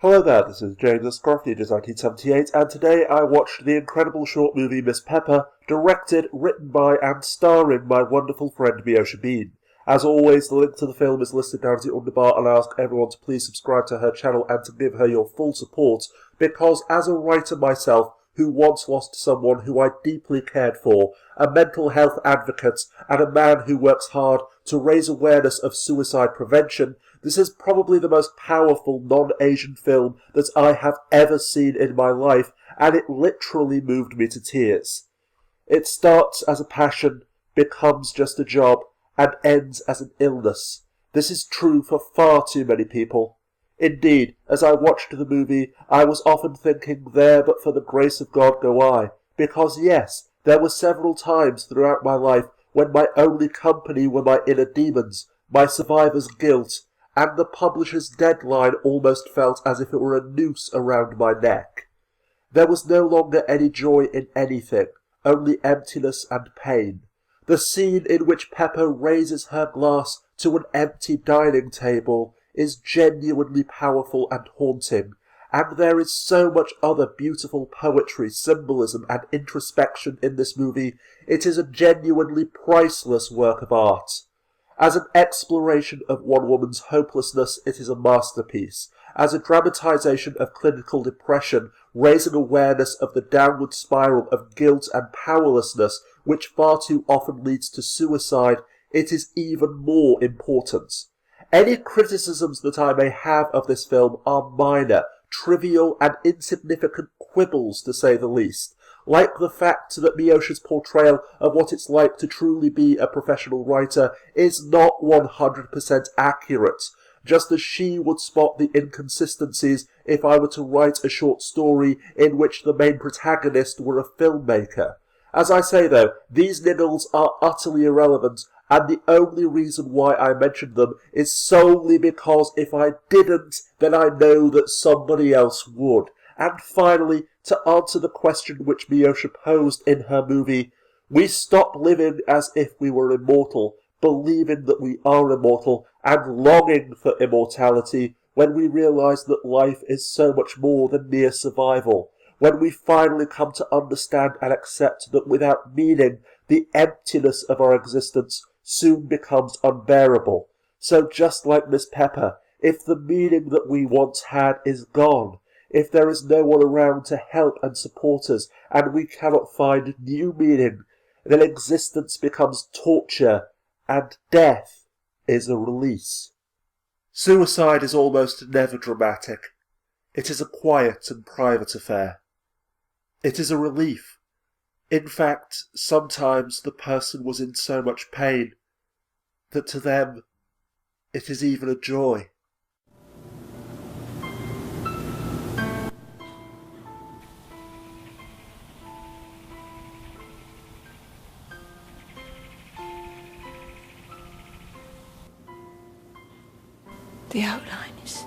Hello there, this is James the Scruff, it is 1978, and today I watched the incredible short movie Miss Pepper, directed, written by, and starring my wonderful friend Miosha Bean. As always, the link to the film is listed down at the underbar, and I ask everyone to please subscribe to her channel and to give her your full support, because as a writer myself, who once lost someone who I deeply cared for, a mental health advocate, and a man who works hard to raise awareness of suicide prevention, this is probably the most powerful non-Asian film that I have ever seen in my life, and it literally moved me to tears. It starts as a passion, becomes just a job, and ends as an illness. This is true for far too many people. Indeed, as I watched the movie, I was often thinking, there but for the grace of God go I, because yes, there were several times throughout my life when my only company were my inner demons, my survivor's guilt, and the publisher's deadline almost felt as if it were a noose around my neck. There was no longer any joy in anything, only emptiness and pain. The scene in which Pepper raises her glass to an empty dining table is genuinely powerful and haunting, and there is so much other beautiful poetry, symbolism, and introspection in this movie. It is a genuinely priceless work of art. As an exploration of one woman's hopelessness, it is a masterpiece. As a dramatization of clinical depression, raising awareness of the downward spiral of guilt and powerlessness which far too often leads to suicide, it is even more important. Any criticisms that I may have of this film are minor, trivial, and insignificant quibbles, to say the least, like the fact that Miosha's portrayal of what it's like to truly be a professional writer is not 100% accurate, just as she would spot the inconsistencies if I were to write a short story in which the main protagonist were a filmmaker. As I say though, these niggles are utterly irrelevant, and the only reason why I mentioned them is solely because if I didn't, then I know that somebody else would. And finally, to answer the question which Miosha posed in her movie, we stop living as if we were immortal, believing that we are immortal, and longing for immortality when we realise that life is so much more than mere survival, when we finally come to understand and accept that without meaning, the emptiness of our existence soon becomes unbearable. So just like Miss Pepper, if the meaning that we once had is gone, if there is no one around to help and support us, and we cannot find new meaning, then existence becomes torture, and death is a release. Suicide is almost never dramatic. It is a quiet and private affair. It is a relief. In fact, sometimes the person was in so much pain that to them it is even a joy. The outline is